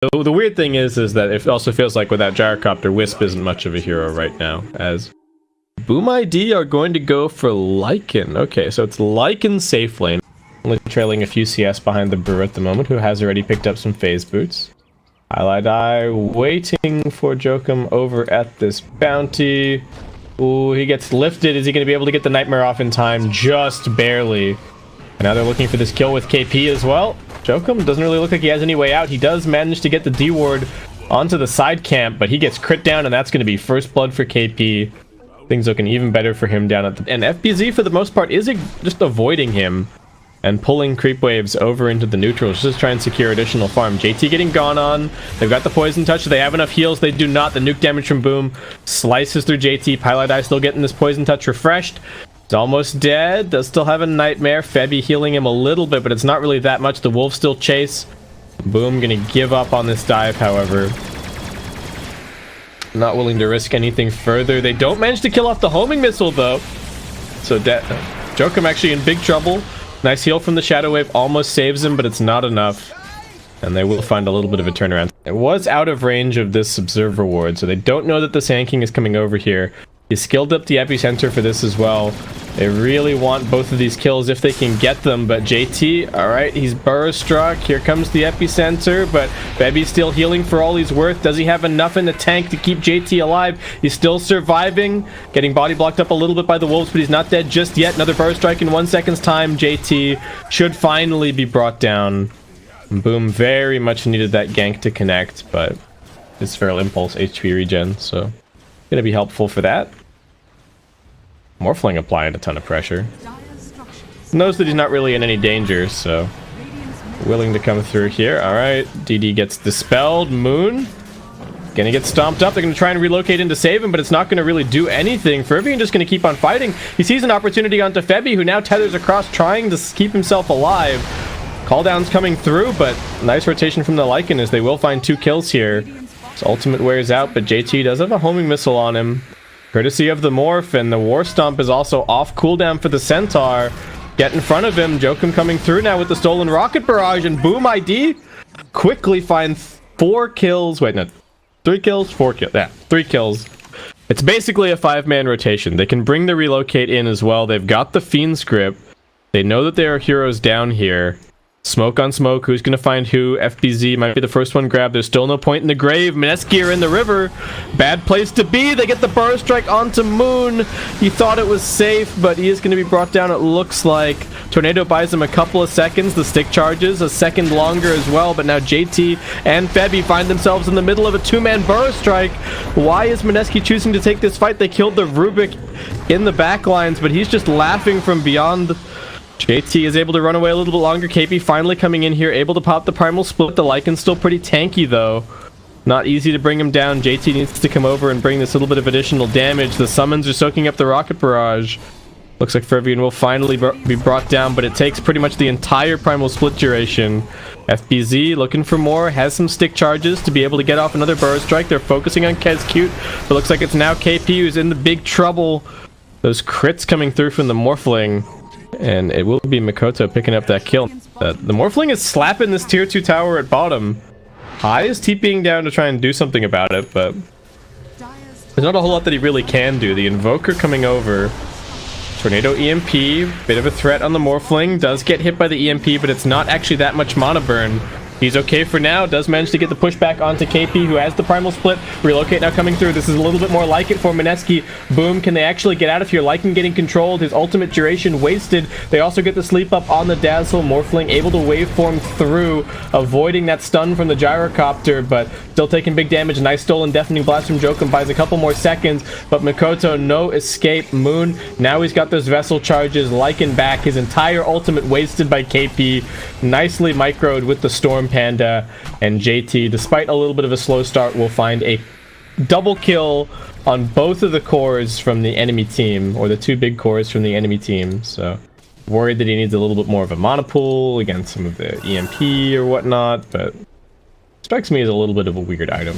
The weird thing is that it also feels like without Gyrocopter, Wisp isn't much of a hero right now, as Boom ID are going to go for Lycan. Okay, so it's Lycan safe lane. Only trailing a few CS behind the Brew at the moment, who has already picked up some phase boots. Highlight Eye waiting for Jokum over at this bounty. Ooh, he gets lifted. Is he going to be able to get the Nightmare off in time? Just barely. And now they're looking for this kill with KP as well. Jokum doesn't really look like he has any way out. He does manage to get the D-ward onto the side camp, but he gets crit down, and that's going to be first blood for KP. Things looking even better for him down at the... And FBZ, for the most part, is just avoiding him and pulling creep waves over into the neutrals just to try and secure additional farm. JT getting gone on. They've got the poison touch. Do they have enough heals? They do not. The nuke damage from Boom slices through JT. Pilot Eye still getting this poison touch refreshed. He's almost dead. Does still have a Nightmare. Febby healing him a little bit, but it's not really that much. The wolves still chase. Boom gonna give up on this dive, however. Not willing to risk anything further. They don't manage to kill off the homing missile, though. So Jokum actually in big trouble. Nice heal from the Shadow Wave almost saves him, but it's not enough. And they will find a little bit of a turnaround. It was out of range of this Observer Ward, so they don't know that the Sand King is coming over here. He skilled up the epicenter for this as well. They really want both of these kills if they can get them, but JT, alright, he's burrow struck. Here comes the epicenter, but Bebby's still healing for all he's worth. Does he have enough in the tank to keep JT alive? He's still surviving, getting body blocked up a little bit by the wolves, but he's not dead just yet. Another burrow strike in 1 second's time. JT should finally be brought down. Boom very much needed that gank to connect, but his Feral Impulse HP regen, so gonna be helpful for that. Morphling applying a ton of pressure. Knows that he's not really in any danger, so willing to come through here. Alright, DD gets dispelled. Moon gonna get stomped up. They're gonna try and relocate in to save him, but it's not gonna really do anything. Fervian just gonna keep on fighting. He sees an opportunity onto Febby, who now tethers across, trying to keep himself alive. Call-down's coming through, but nice rotation from the Lycan as they will find 2 kills here. His ultimate wears out, but JT does have a homing missile on him, courtesy of the Morph, and the War Stomp is also off cooldown for the Centaur. Get in front of him. Jokum coming through now with the stolen Rocket Barrage, and Boom ID quickly finds 4 kills. Wait, no. 3 kills? 4 kills. Yeah, 3 kills. It's basically a 5-man rotation. They can bring the relocate in as well. They've got the Fiend's Grip. They know that there are heroes down here. Smoke on smoke. Who's going to find who? FBZ might be the first one grabbed. There's still no point in the grave. Mineski are in the river. Bad place to be. They get the burrow strike onto Moon. He thought it was safe, but he is going to be brought down, it looks like. Tornado buys him a couple of seconds. The stick charges a second longer as well, but now JT and Febby find themselves in the middle of a 2-man burrow strike. Why is Mineski choosing to take this fight? They killed the Rubik in the backlines, but he's just laughing from beyond. JT is able to run away a little bit longer. KP finally coming in here, able to pop the Primal Split. The Lycan's still pretty tanky, though. Not easy to bring him down. JT needs to come over and bring this little bit of additional damage. The summons are soaking up the Rocket Barrage. Looks like Fervian will finally be brought down, but it takes pretty much the entire Primal Split duration. FBZ looking for more, has some stick charges to be able to get off another burrow strike. They're focusing on Kezcute, but looks like it's now KP who's in the big trouble. Those crits coming through from the Morphling. And it will be Mikoto picking up that kill. The Morphling is slapping this tier 2 tower at bottom. High is TPing down to try and do something about it, but there's not a whole lot that he really can do. The Invoker coming over. Tornado EMP, bit of a threat on the Morphling. Does get hit by the EMP, but it's not actually that much mana burn. He's okay for now. Does manage to get the pushback onto KP, who has the Primal Split. Relocate now coming through. This is a little bit more like it for Mineski. Boom, can they actually get out of here? Lycan getting controlled. His ultimate duration wasted. They also get the sleep up on the Dazzle. Morphling able to waveform through, avoiding that stun from the Gyrocopter, but still taking big damage. Nice stolen Deafening Blast from Jokum. Buys a couple more seconds, but Mikoto, no escape. Moon, now he's got those Vessel charges. Lycan back. His entire ultimate wasted by KP. Nicely microed with the Storm Panda, and JT, despite a little bit of a slow start, will find a double kill on both of the cores from the enemy team, or the 2 big cores from the enemy team. So worried that he needs a little bit more of a mana pool against some of the EMP or whatnot, but strikes me as a little bit of a weird item.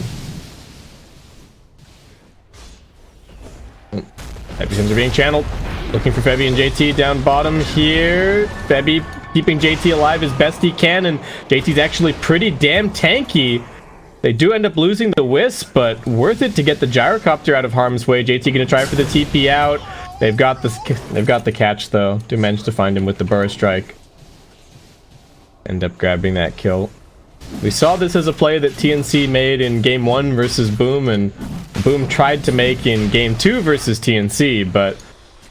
Epicenters are being channeled. Looking for Febby and JT down bottom here. Febby keeping JT alive as best he can, and JT's actually pretty damn tanky. They do end up losing the Wisp, but worth it to get the Gyrocopter out of harm's way. JT gonna try for the TP out. They've got the catch though. Do manage to find him with the Burst Strike. End up grabbing that kill. We saw this as a play that TNC made in Game 1 versus Boom, and Boom tried to make in Game 2 versus TNC, but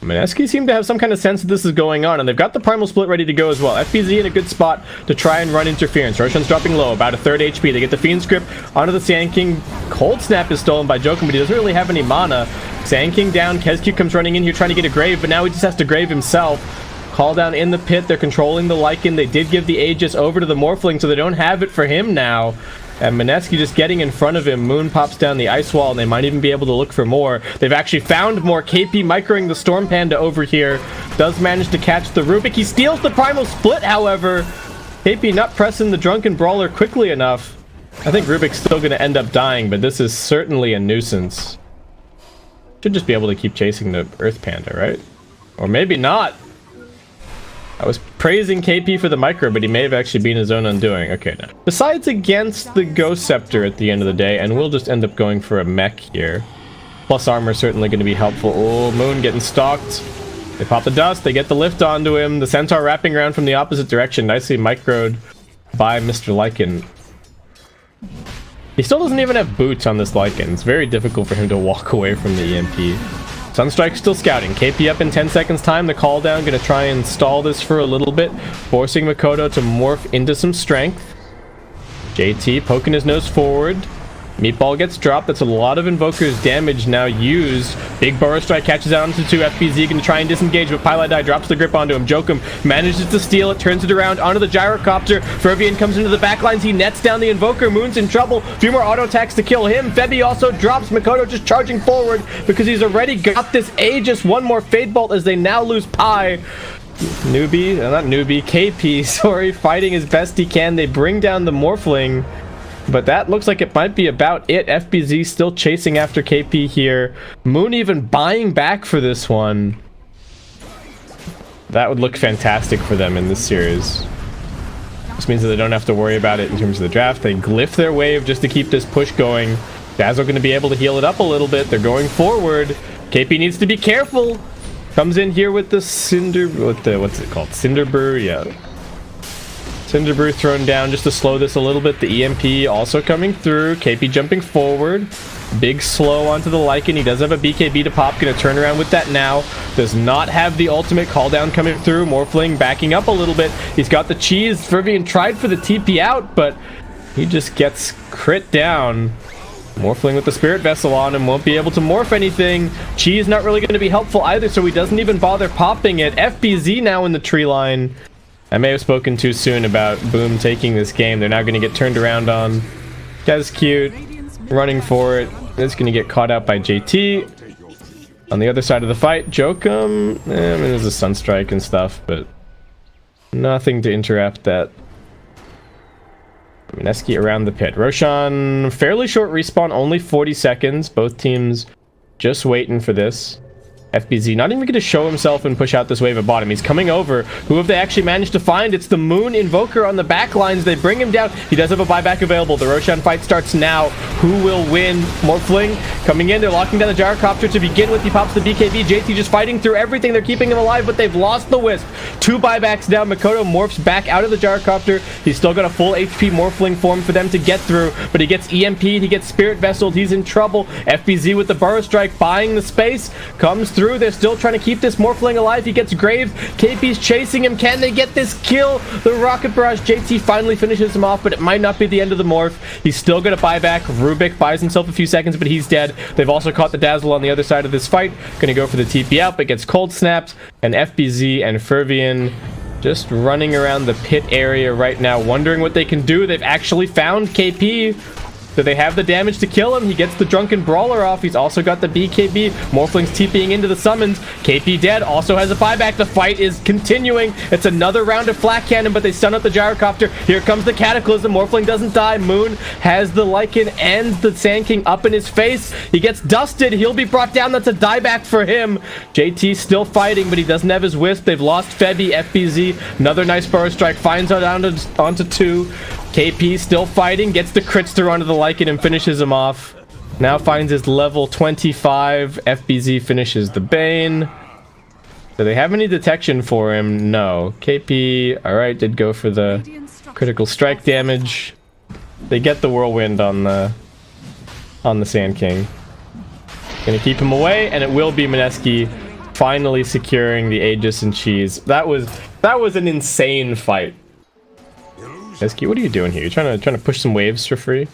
Mineski seemed to have some kind of sense that this is going on, and they've got the Primal Split ready to go as well. FBZ in a good spot to try and run interference. Roshan's dropping low, about a third HP. They get the Fiend's Grip onto the Sand King. Cold Snap is stolen by Jokum, but he doesn't really have any mana. Sand King down. KezQ comes running in here trying to get a Grave, but now he just has to Grave himself. Call down in the pit. They're controlling the Lycan. They did give the Aegis over to the Morphling, so they don't have it for him now. And Mineski just getting in front of him. Moon pops down the Ice Wall, and they might even be able to look for more. They've actually found more. KP microing the Storm Panda over here. Does manage to catch the Rubik. He steals the Primal Split, however. KP not pressing the Drunken Brawler quickly enough. I think Rubik's still going to end up dying, but this is certainly a nuisance. Should just be able to keep chasing the Earth Panda, right? Or maybe not. I was praising KP for the micro, but he may have actually been his own undoing. Okay, now. Besides against the Ghost Scepter at the end of the day, and we'll just end up going for a mech here. Plus armor certainly going to be helpful. Oh, Moon getting stalked. They pop the dust. They get the lift onto him. The Centaur wrapping around from the opposite direction. Nicely microed by Mr. Lycan. He still doesn't even have boots on this Lycan. It's very difficult for him to walk away from the EMP. Sunstrike still scouting. KP up in 10 seconds time. The call down gonna try and stall this for a little bit, forcing Makoto to morph into some strength. JT poking his nose forward. Meatball gets dropped. That's a lot of Invoker's damage now used. Big Burrow Strike catches out onto 2. FBZ gonna try and disengage, but Pilot Die drops the grip onto him. Jokum manages to steal it, turns it around onto the Gyrocopter. Fervian comes into the backlines. He nets down the Invoker. Moon's in trouble. A few more auto attacks to kill him. Febi also drops. Makoto just charging forward because he's already got this Aegis. One more Fade Bolt as they now lose Pi. KP, sorry, fighting as best he can. They bring down the Morphling. But that looks like it might be about it. FBZ still chasing after KP here. Moon even buying back for this one. That would look fantastic for them in this series. This means that they don't have to worry about it in terms of the draft. They glyph their wave just to keep this push going. Dazzle going to be able to heal it up a little bit. They're going forward. KP needs to be careful. Comes in here with the Cinder... what's it called? Cinder Brew? Yeah. Cinder Brew thrown down just to slow this a little bit. The EMP also coming through. KP jumping forward. Big slow onto the Lycan. He does have a BKB to pop. Gonna turn around with that now. Does not have the ultimate call down coming through. Morphling backing up a little bit. He's got the cheese. Fervian tried for the TP out, but he just gets crit down. Morphling with the Spirit Vessel on him. Won't be able to morph anything. Cheese not really going to be helpful either, so he doesn't even bother popping it. FBZ now in the tree line. I may have spoken too soon about Boom taking this game. They're now going to get turned around on. That's cute. Running for it. It's going to get caught out by JT. On the other side of the fight, Jokum. I mean, there's a Sunstrike and stuff, but nothing to interrupt that. Mineski around the pit. Roshan, fairly short respawn, only 40 seconds. Both teams just waiting for this. FBZ not even going to show himself and push out this wave at bottom. He's coming over. Who have they actually managed to find? It's the Moon Invoker on the back lines. They bring him down. He does have a buyback available. The Roshan fight starts now. Who will win? Morphling coming in. They're locking down the Gyrocopter to begin with. He pops the BKB. JT just fighting through everything. They're keeping him alive, but they've lost the Wisp. 2 buybacks down. Makoto morphs back out of the Gyrocopter. He's still got a full HP Morphling form for them to get through, but he gets EMP'd. He gets Spirit Vesseled. He's in trouble. FBZ with the Burrow Strike buying the space. Comes through. They're still trying to keep this Morphling alive. He gets Grave. KP's chasing him. Can they get this kill? The Rocket Barrage. JT finally finishes him off, but it might not be the end of the morph. He's still going to buy back. Rubik buys himself a few seconds, but he's dead. They've also caught the Dazzle on the other side of this fight. Going to go for the TP out, but gets cold snapped. And FBZ and Fervian just running around the pit area right now, wondering what they can do. They've actually found KP. Do they have the damage to kill him? He gets the Drunken Brawler off. He's also got the BKB. Morphling's TPing into the summons. KP dead. Also has a buyback. The fight is continuing. It's another round of Flak Cannon, but they stun up the Gyrocopter. Here comes the Cataclysm. Morphling doesn't die. Moon has the Lycan and the Sand King up in his face. He gets dusted. He'll be brought down. That's a dieback for him. JT still fighting, but he doesn't have his Wisp. They've lost Febi. FBZ. Another nice Burrow Strike. Finds out onto 2. KP still fighting, gets the crits through onto the Lycan and finishes him off. Now finds his level 25. FBZ finishes the Bane. Do they have any detection for him? No. KP, alright, did go for the critical strike damage. They get the whirlwind on the Sand King. Gonna keep him away, and it will be Mineski finally securing the Aegis and Cheese. That was an insane fight. Mineski, what are you doing here? You trying to push some waves for free?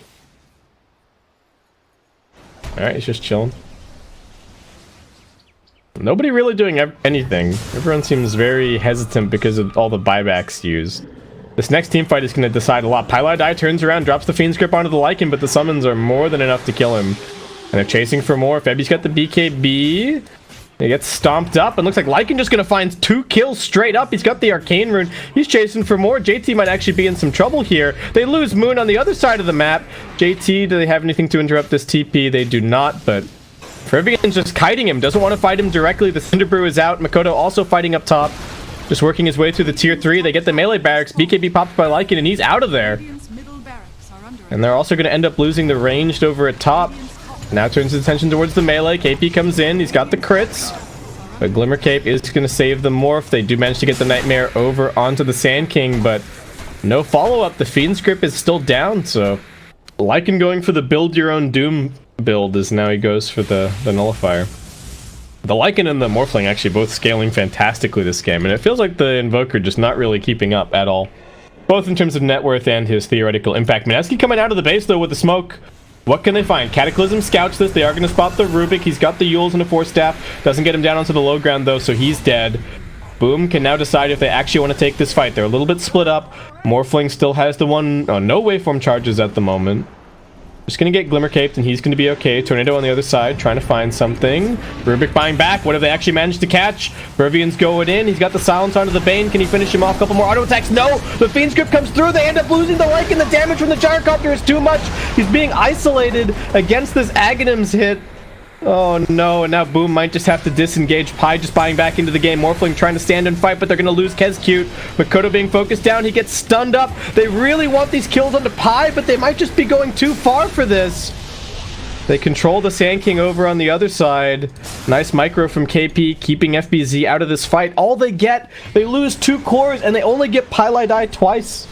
Alright, he's just chilling. Nobody really doing anything. Everyone seems very hesitant because of all the buybacks used. This next team fight is going to decide a lot. Pylai turns around, drops the Fiend's Grip onto the Lycan, but the summons are more than enough to kill him. And they're chasing for more. Febi's got the BKB. He gets stomped up, and looks like Lycan just going to find 2 kills straight up. He's got the Arcane Rune. He's chasing for more. JT might actually be in some trouble here. They lose Moon on the other side of the map. JT, do they have anything to interrupt this TP? They do not, but Fervian's just kiting him. Doesn't want to fight him directly. The Cinderbrew is out. Makoto also fighting up top. Just working his way through the tier 3. They get the melee barracks. BKB popped by Lycan, and he's out of there. And they're also going to end up losing the ranged over at top. Now turns his attention towards the melee. KP comes in. He's got the crits. But Glimmer Cape is going to save the morph. They do manage to get the Nightmare over onto the Sand King, but no follow-up. The Fiend's Grip is still down, so Lycan going for the build your own Doom build as now he goes for the Nullifier. The Lycan and the Morphling actually both scaling fantastically this game, and it feels like the Invoker just not really keeping up at all. Both in terms of net worth and his theoretical impact. Mineski coming out of the base though with the smoke. What can they find? Cataclysm scouts this. They are going to spot the Rubik. He's got the Yules and a Force Staff. Doesn't get him down onto the low ground though, so he's dead. Boom can now decide if they actually want to take this fight. They're a little bit split up. Morphling still has the one... Oh, no waveform charges at the moment. Just going to get Glimmer Caped, and he's going to be okay. Tornado on the other side, trying to find something. Rubik buying back. What have they actually managed to catch? Vervian's going in. He's got the silence onto the Bane. Can he finish him off? A couple more auto attacks. No! The Fiend's Grip comes through. They end up losing the Lycan. The damage from the Gyrocopter is too much. He's being isolated against this Aghanim's hit. Oh no, and now Boom might just have to disengage. Pi just buying back into the game. Morphling trying to stand and fight, but they're going to lose Kezcute. Makoto being focused down. He gets stunned up. They really want these kills onto Pi, but they might just be going too far for this. They control the Sand King over on the other side. Nice micro from KP, keeping FBZ out of this fight. All they get, they lose 2 cores, and they only get Pylai twice.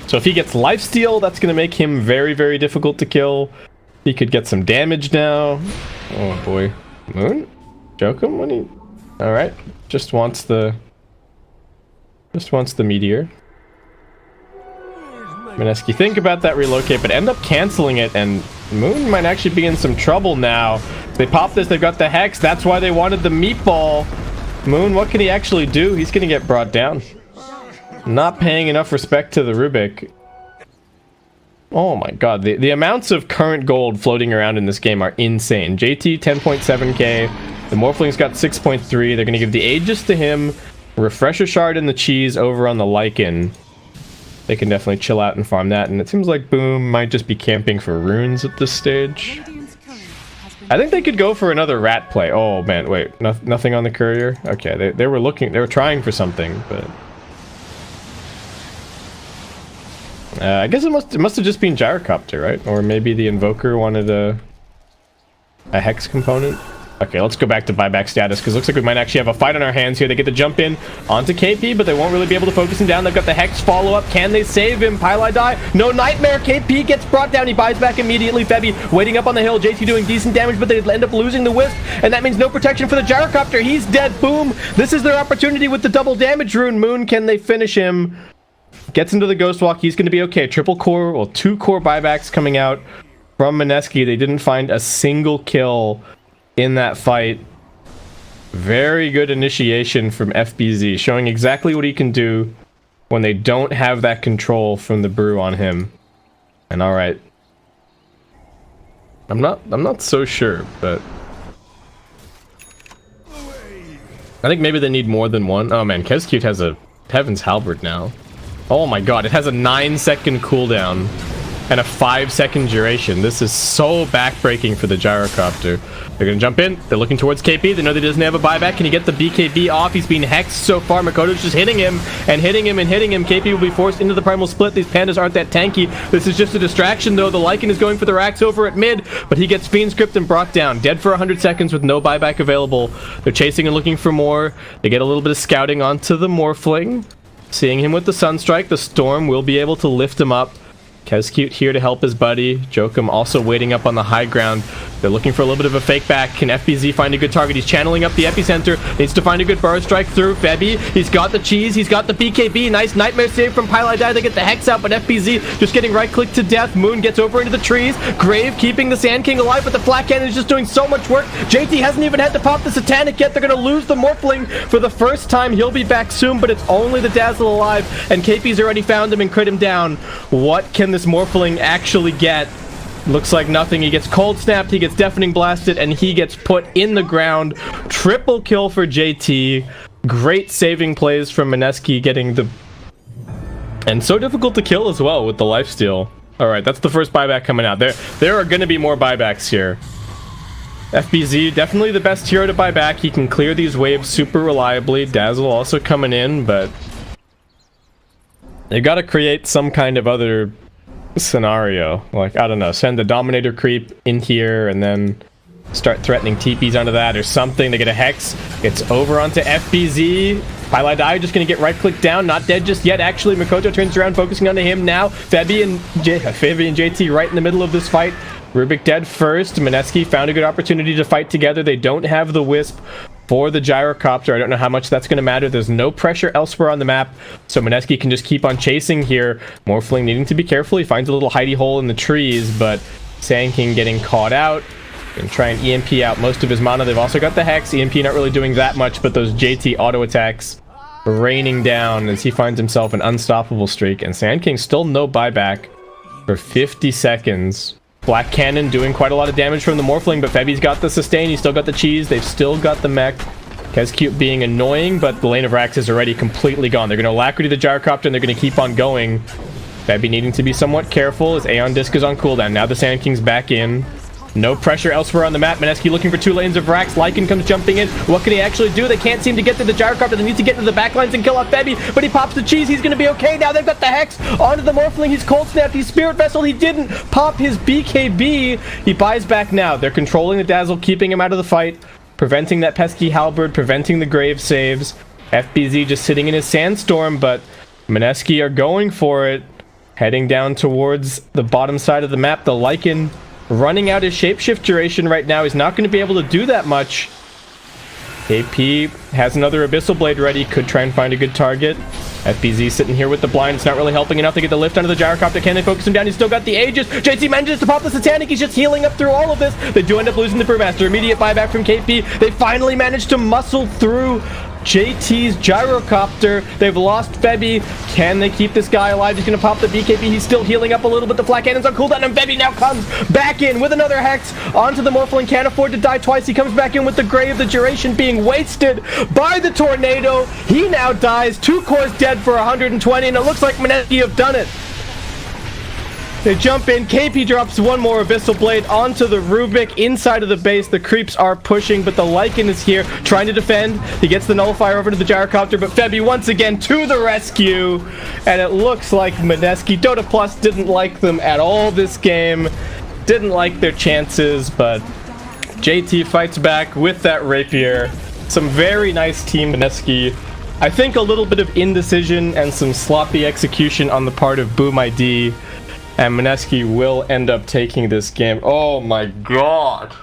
So if he gets lifesteal, that's going to make him very, very difficult to kill. He could get some damage now. Oh boy. Moon? Joke him when he... Alright. Just wants the meteor. Mineski, think about that relocate, but end up canceling it, and Moon might actually be in some trouble now. They pop this, they've got the Hex, that's why they wanted the meatball. Moon, what can he actually do? He's gonna get brought down. Not paying enough respect to the Rubik. Oh my god, the amounts of current gold floating around in this game are insane. JT 10.7k, the Morphling's got 6.3, they're gonna give the Aegis to him, Refresher Shard and the Cheese over on the Lycan. They can definitely chill out and farm that, and it seems like Boom might just be camping for runes at this stage. I think they could go for another rat play. Oh man, wait, nothing on the courier? Okay, they were trying for something, but... I guess it must have just been Gyrocopter, right? Or maybe the Invoker wanted a Hex component. Okay, let's go back to buyback status, because it looks like we might actually have a fight on our hands here. They get the jump in onto KP, but they won't really be able to focus him down. They've got the Hex follow-up. Can they save him? Pylai die. No Nightmare. KP gets brought down. He buys back immediately. Febi waiting up on the hill. JT doing decent damage, but they end up losing the Wisp, and that means no protection for the Gyrocopter. He's dead. Boom. This is their opportunity with the double damage rune. Moon, can they finish him? Gets into the Ghost Walk. He's going to be okay. Triple core, well, 2 core buybacks coming out from Mineski. They didn't find a single kill in that fight. Very good initiation from FBZ, showing exactly what he can do when they don't have that control from the brew on him. And all right, I'm not so sure, but I think maybe they need more than one. Oh man, Kezcute has a Heaven's Halberd now. Oh my god, it has a 9-second cooldown. and a 5-second duration. This is so backbreaking for the gyrocopter. They're gonna jump in. They're looking towards KP. They know that he doesn't have a buyback. Can he get the BKB off? He's being hexed so far. Makoto's just hitting him and hitting him and hitting him. KP will be forced into the primal split. These pandas aren't that tanky. This is just a distraction though. The Lycan is going for the racks over at mid, but he gets Fiend Script and brought down. Dead for 100 seconds with no buyback available. They're chasing and looking for more. They get a little bit of scouting onto the Morphling. Seeing him with the Sunstrike, the Storm will be able to lift him up. Kezcute here to help his buddy. Jokum also waiting up on the high ground. They're looking for a little bit of a fake back. Can FBZ find a good target? He's channeling up the epicenter. Needs to find a good burst strike through. Febby, he's got the cheese. He's got the BKB. Nice Nightmare save from Pylai Die. They get the Hex out, but FBZ just getting right-click to death. Moon gets over into the trees. Grave keeping the Sand King alive, but the Flat Cannon is just doing so much work. JT hasn't even had to pop the Satanic yet. They're going to lose the Morphling for the first time. He'll be back soon, but it's only the Dazzle alive, and KP's already found him and crit him down. What can this Morphling actually get? Looks like nothing. He gets cold snapped, he gets deafening blasted, and he gets put in the ground. Triple kill for JT. Great saving plays from Mineski getting the... And so difficult to kill as well with the lifesteal. Alright, that's the first buyback coming out. There are going to be more buybacks here. FBZ, definitely the best hero to buy back. He can clear these waves super reliably. Dazzle also coming in, but... You gotta create some kind of other scenario. Like, I don't know, send the Dominator creep in here and then start threatening TPs onto that or something. They get a Hex. It's over onto FBZ. Pylai Die just gonna get right-click down. Not dead just yet, actually. Makoto turns around, focusing onto him now. Febby and JT right in the middle of this fight. Rubik dead first. Mineski found a good opportunity to fight together. They don't have the Wisp for the gyrocopter. I don't know how much that's going to matter. There's no pressure elsewhere on the map, so Mineski can just keep on chasing here. Morphling needing to be careful. He finds a little hidey hole in the trees, but Sand King getting caught out. And try and EMP out most of his mana. They've also got the Hex. EMP not really doing that much, but those JT auto attacks raining down as he finds himself an unstoppable streak. And Sand King still no buyback for 50 seconds. Black Cannon doing quite a lot of damage from the Morphling, but Febby's got the sustain. He's still got the cheese. They've still got the mech. Kezcute being annoying, but the lane of Rax is already completely gone. They're going to Alacrity the gyrocopter, and they're going to keep on going. Febby needing to be somewhat careful as Aeon Disc is on cooldown. Now the Sand King's back in. No pressure elsewhere on the map. Mineski looking for 2 lanes of Rax. Lycan comes jumping in. What can he actually do? They can't seem to get to the gyrocopter. They need to get to the backlines and kill off Febby, but he pops the cheese. He's going to be okay. Now they've got the Hex onto the Morphling. He's cold snapped. He's Spirit Vessel. He didn't pop his BKB. He buys back now. They're controlling the Dazzle, keeping him out of the fight, preventing that pesky Halberd, preventing the Grave saves. FBZ just sitting in his Sandstorm, but Mineski are going for it. Heading down towards the bottom side of the map. The Lycan running out his shapeshift duration right now. He's not going to be able to do that much. KP has another Abyssal Blade ready. Could try and find a good target. FBZ sitting here with the blind. It's not really helping enough to get the lift onto the gyrocopter. Can they focus him down? He's still got the Aegis. JT manages to pop the Satanic. He's just healing up through all of this. They do end up losing the Brewmaster. Immediate buyback from KP. They finally managed to muscle through JT's gyrocopter. They've lost Febby. Can they keep this guy alive? He's going to pop the BKB. He's still healing up a little bit. The Flat Cannon's on cooldown, and Febby now comes back in with another Hex onto the Morphling. Can't afford to die twice. He comes back in with the Grave. The duration being wasted by the Tornado. He now dies. 2 cores dead for 120, and it looks like Mineski have done it. They jump in. KP drops one more Abyssal Blade onto the Rubik inside of the base. The creeps are pushing, but the Lycan is here trying to defend. He gets the Nullifier over to the gyrocopter, but Febby once again to the rescue. And it looks like Mineski, Dota Plus didn't like them at all this game. Didn't like their chances, but JT fights back with that Rapier. Some very nice team Mineski. I think a little bit of indecision and some sloppy execution on the part of Boom ID. And Mineski will end up taking this game. Oh my god.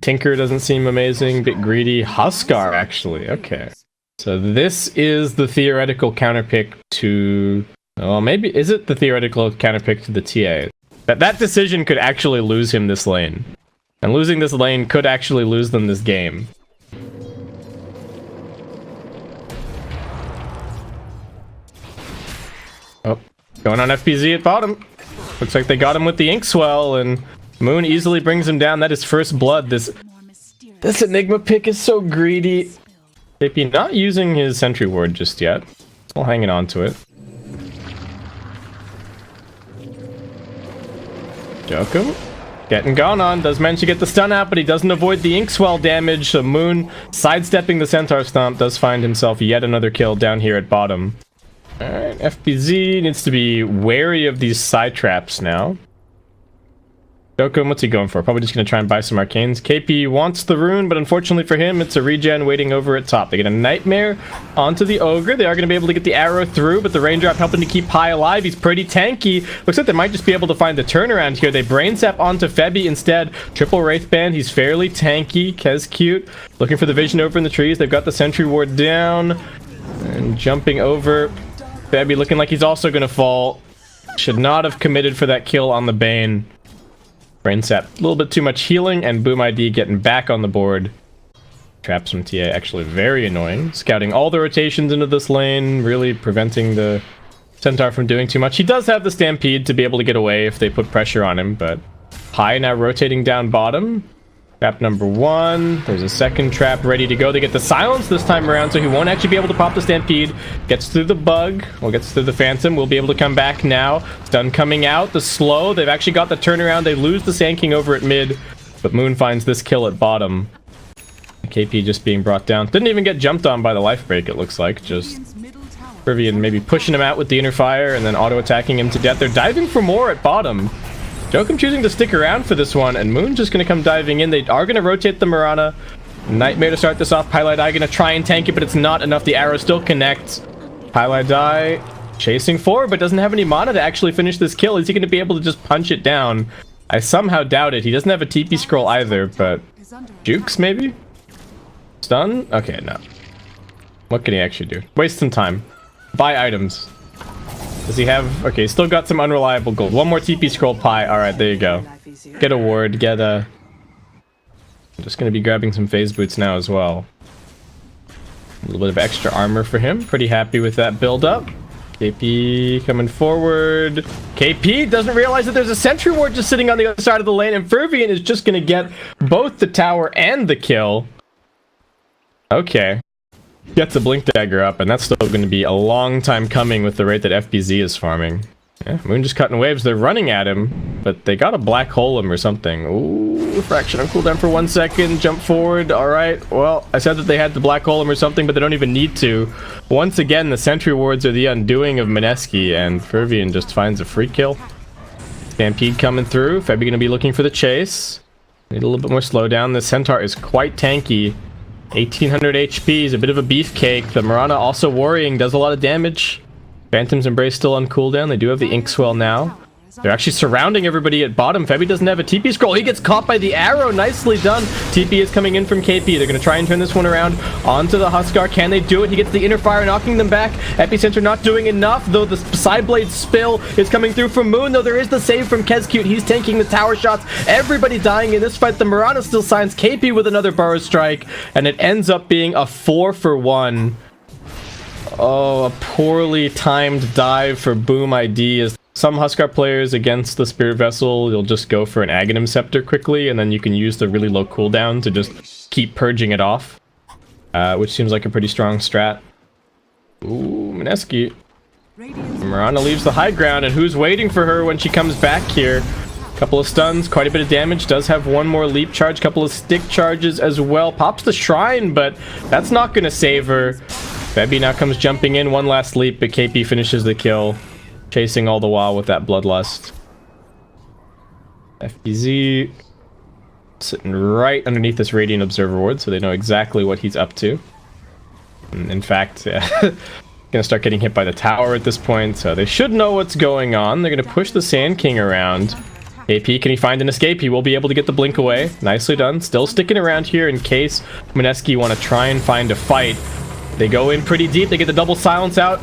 Tinker doesn't seem amazing. Bit greedy. Huskar, actually. Okay. So this is the theoretical counterpick to... Oh, maybe... Is it the theoretical counterpick to the TA? That decision could actually lose him this lane. And losing this lane could actually lose them this game. Oh, going on FBZ at bottom. Looks like they got him with the Inkswell, and Moon easily brings him down. That is first blood. This This Enigma pick is so greedy. KP not using his sentry ward just yet. Still hanging on to it. Jokum getting gone on. Does manage to get the stun out, but he doesn't avoid the Inkswell damage. So Moon, sidestepping the Centaur Stomp, does find himself yet another kill down here at bottom. Alright, FBZ needs to be wary of these side traps now. Jokum, what's he going for? Probably just going to try and buy some arcanes. KP wants the rune, but unfortunately for him, it's a regen waiting over at top. They get a Nightmare onto the Ogre. They are going to be able to get the arrow through, but the Raindrop helping to keep Pi alive. He's pretty tanky. Looks like they might just be able to find the turnaround here. They Brain Sap onto Febby instead. Triple Wraithband. He's fairly tanky. Kez cute. Looking for the vision over in the trees. They've got the Sentry Ward down. And jumping over. Febby looking like he's also going to fall. Should not have committed for that kill on the Bane. Brain Sap, a little bit too much healing, and Boom ID getting back on the board. Traps from TA actually very annoying. Scouting all the rotations into this lane, really preventing the Centaur from doing too much. He does have the Stampede to be able to get away if they put pressure on him, but Pi now rotating down bottom. Trap number 1. There's a second trap ready to go. They get the silence this time around, so he won't actually be able to pop the Stampede. Gets through the bug. Well, gets through the Phantom. We'll be able to come back now. Stun coming out. The slow. They've actually got the turnaround. They lose the Sand King over at mid, but Moon finds this kill at bottom. KP just being brought down. Didn't even get jumped on by the life break, it looks like. Just Rivian maybe pushing him out with the inner fire and then auto-attacking him to death. They're diving for more at bottom. Jokum choosing to stick around for this one, and Moon just going to come diving in. They are going to rotate the Mirana. Nightmare to start this off. Pilot Eye going to try and tank it, but it's not enough. The arrow still connects. Pilot Eye chasing forward, but doesn't have any mana to actually finish this kill. Is he going to be able to just punch it down? I somehow doubt it. He doesn't have a TP scroll either, but Jukes maybe? Stun? Okay, no. What can he actually do? Waste some time. Buy items. Does he have... Okay, still got some unreliable gold. One more TP scroll Pi. Alright, there you go. Get a ward, get a... I'm just going to be grabbing some phase boots now as well. A little bit of extra armor for him. Pretty happy with that build up. KP coming forward. KP doesn't realize that there's a sentry ward just sitting on the other side of the lane, and Fervian is just going to get both the tower and the kill. Okay. Gets a Blink Dagger up, and that's still going to be a long time coming with the rate that FBZ is farming. Yeah, Moon just cutting waves. They're running at him, but they got a black hole him or something. Ooh, fraction on cooldown for 1 second. Jump forward. All right. Well, I said that they had to black hole him or something, but they don't even need to. Once again, the sentry wards are the undoing of Mineski, and Fervian just finds a free kill. Stampede coming through. Febby going to be looking for the chase. Need a little bit more slowdown. The Centaur is quite tanky. 1800 HP is a bit of a beefcake. The Mirana also worrying, does a lot of damage. Phantom's Embrace still on cooldown. They do have the Inkswell now. They're actually surrounding everybody at bottom. Febby doesn't have a TP scroll. He gets caught by the arrow. Nicely done. TP is coming in from KP. They're going to try and turn this one around onto the Huskar. Can they do it? He gets the inner fire, knocking them back. Epicenter not doing enough, though the Sideblade spill is coming through from Moon, though there is the save from Kezcute. He's tanking the tower shots. Everybody dying in this fight. The Mirana still signs KP with another Burrow Strike, and it ends up being a 4-for-1. Oh, a poorly timed dive for Boom ID as some Huskar players against the Spirit Vessel, you'll just go for an Aghanim Scepter quickly, and then you can use the really low cooldown to just keep purging it off. Which seems like a pretty strong strat. Ooh, Mineski. Mirana leaves the high ground, and who's waiting for her when she comes back here? Couple of stuns, quite a bit of damage, does have one more leap charge, couple of stick charges as well. Pops the shrine, but that's not going to save her. Febby now comes jumping in, one last leap, but KP finishes the kill. Chasing all the while with that Bloodlust. FBZ sitting right underneath this Radiant Observer Ward, so they know exactly what he's up to. And in fact, gonna start getting hit by the tower at this point, so they should know what's going on. They're gonna push the Sand King around. AP, can he find an escape? He will be able to get the blink away. Nicely done. Still sticking around here in case Mineski want to try and find a fight. They go in pretty deep. They get the double silence out.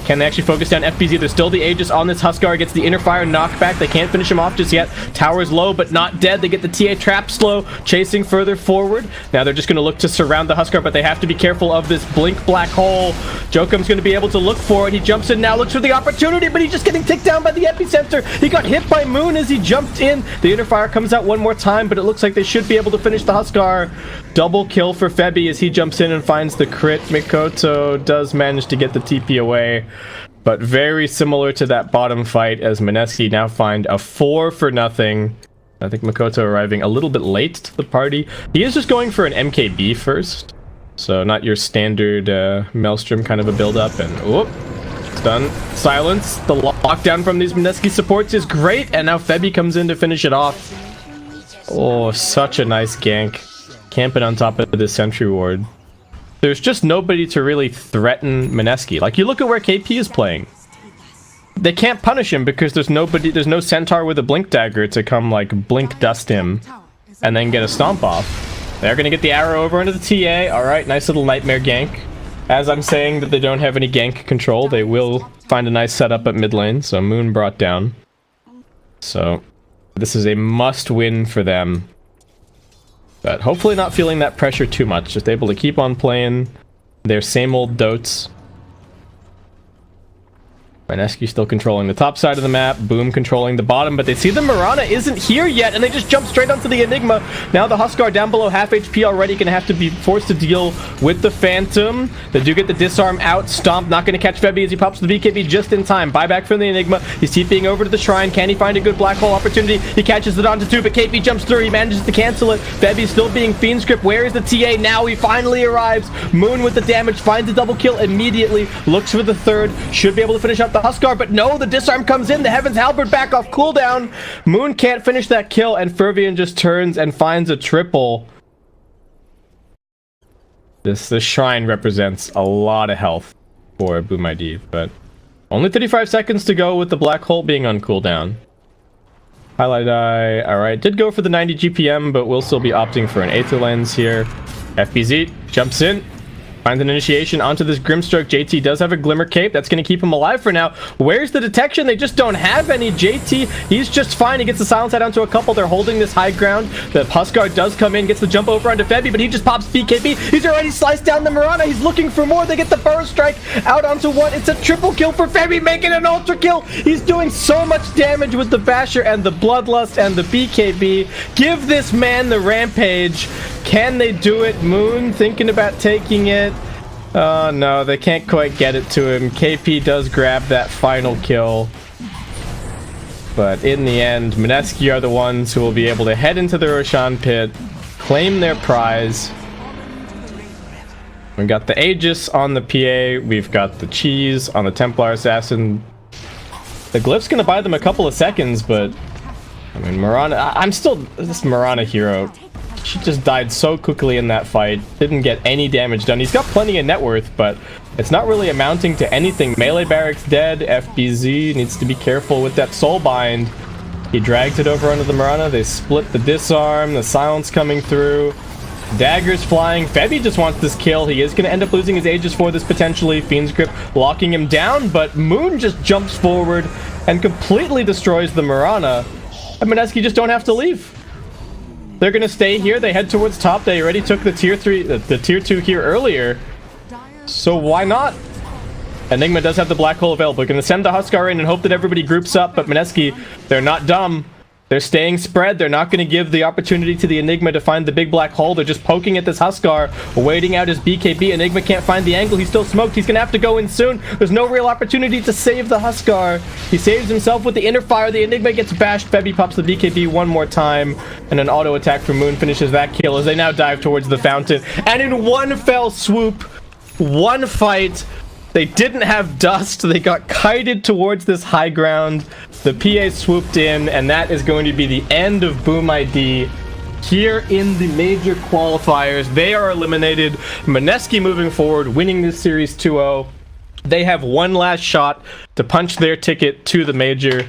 Can they actually focus down FBZ? There's still the Aegis on this Huskar. Gets the inner fire knockback. They can't finish him off just yet. Tower's low, but not dead. They get the TA trap slow, chasing further forward. Now they're just going to look to surround the Huskar, but they have to be careful of this blink black hole. Jokum's going to be able to look for it. He jumps in now, looks for the opportunity, but he's just getting ticked down by the epicenter. He got hit by Moon as he jumped in. The inner fire comes out one more time, but it looks like they should be able to finish the Huskar. Double kill for Febby as he jumps in and finds the crit. Mikoto does manage to get the TP away, but very similar to that bottom fight as Mineski now find a 4 for nothing. I think Mikoto arriving a little bit late to the party. He is just going for an MKB first, so not your standard Maelstrom kind of a build-up, and whoop, stun. Silence. The lockdown from these Mineski supports is great, and now Febby comes in to finish it off. Oh, such a nice gank. Camping on top of the sentry ward. There's just nobody to really threaten Mineski. Like, you look at where KP is playing. They can't punish him because there's no centaur with a blink dagger to come, like, blink dust him and then get a stomp off. They're gonna get the arrow over into the TA. Alright, nice little nightmare gank. As I'm saying that they don't have any gank control, they will find a nice setup at mid lane, so Moon brought down. So, this is a must-win for them. But hopefully not feeling that pressure too much. Just able to keep on playing their same old dotes. Mineski still controlling the top side of the map. Boom controlling the bottom, but they see the Mirana isn't here yet, and they just jump straight onto the Enigma. Now the Huskar down below half HP already, gonna have to be forced to deal with the Phantom. They do get the disarm out. Stomp not gonna catch Febby as he pops the BKB just in time. Buyback from the Enigma. He's TPing over to the Shrine. Can he find a good black hole opportunity? He catches it onto 2, but KP jumps through. He manages to cancel it. Febby's still being fiend script. Where is the TA? Now he finally arrives. Moon with the damage, finds a double kill immediately. Looks for the third. Should be able to finish up the Huskar, but no, the disarm comes in. The Heaven's Halberd back off cooldown. Moon can't finish that kill, and Fervian just turns and finds a triple. This Shrine represents a lot of health for Boom ID, but only 35 seconds to go with the black hole being on cooldown. Highlight Eye, alright, did go for the 90 GPM, but will still be opting for an Aether Lens here. FBZ jumps in. Finds an initiation onto this Grimstroke. JT does have a Glimmer Cape. That's going to keep him alive for now. Where's the detection? They just don't have any. JT, he's just fine. He gets the silence out onto a couple. They're holding this high ground. The Huskar does come in, gets the jump over onto Febby, but he just pops BKB. He's already sliced down the Mirana. He's looking for more. They get the Burrow Strike out onto one. It's a triple kill for Febby, making an ultra kill. He's doing so much damage with the Basher and the Bloodlust and the BKB. Give this man the Rampage. Can they do it? Moon thinking about taking it. Oh no, they can't quite get it to him. KP does grab that final kill. But in the end, Mineski are the ones who will be able to head into the Roshan pit, claim their prize. We've got the Aegis on the PA, we've got the Cheese on the Templar Assassin. The Glyph's gonna buy them a couple of seconds, but I mean, Mirana, I'm still this Mirana hero. She just died so quickly in that fight. Didn't get any damage done. He's got plenty of net worth, but it's not really amounting to anything. Melee Barracks dead. FBZ needs to be careful with that Soulbind. He dragged it over onto the Mirana. They split the disarm. The silence coming through. Daggers flying. Febby just wants this kill. He is going to end up losing his Aegis for this potentially. Fiend's Grip locking him down, but Moon just jumps forward and completely destroys the Mirana. And Mineski just don't have to leave. They're gonna stay here. They head towards top. They already took the tier 3, the tier 2 here earlier. So why not? Enigma does have the black hole available. We're gonna send the Huskar in and hope that everybody groups up, but Mineski, they're not dumb. They're staying spread. They're not gonna give the opportunity to the Enigma to find the big black hole. They're just poking at this Huskar, waiting out his BKB. Enigma can't find the angle. He's still smoked. He's gonna have to go in soon. There's no real opportunity to save the Huskar. He saves himself with the inner fire. The Enigma gets bashed. Febby pops the BKB one more time, and an auto attack from Moon finishes that kill as they now dive towards the fountain. And in one fell swoop, one fight, they didn't have dust. They got kited towards this high ground. The PA swooped in, and that is going to be the end of Boom ID here in the major qualifiers. They are eliminated. Mineski moving forward, winning this series 2-0. They have one last shot to punch their ticket to the major.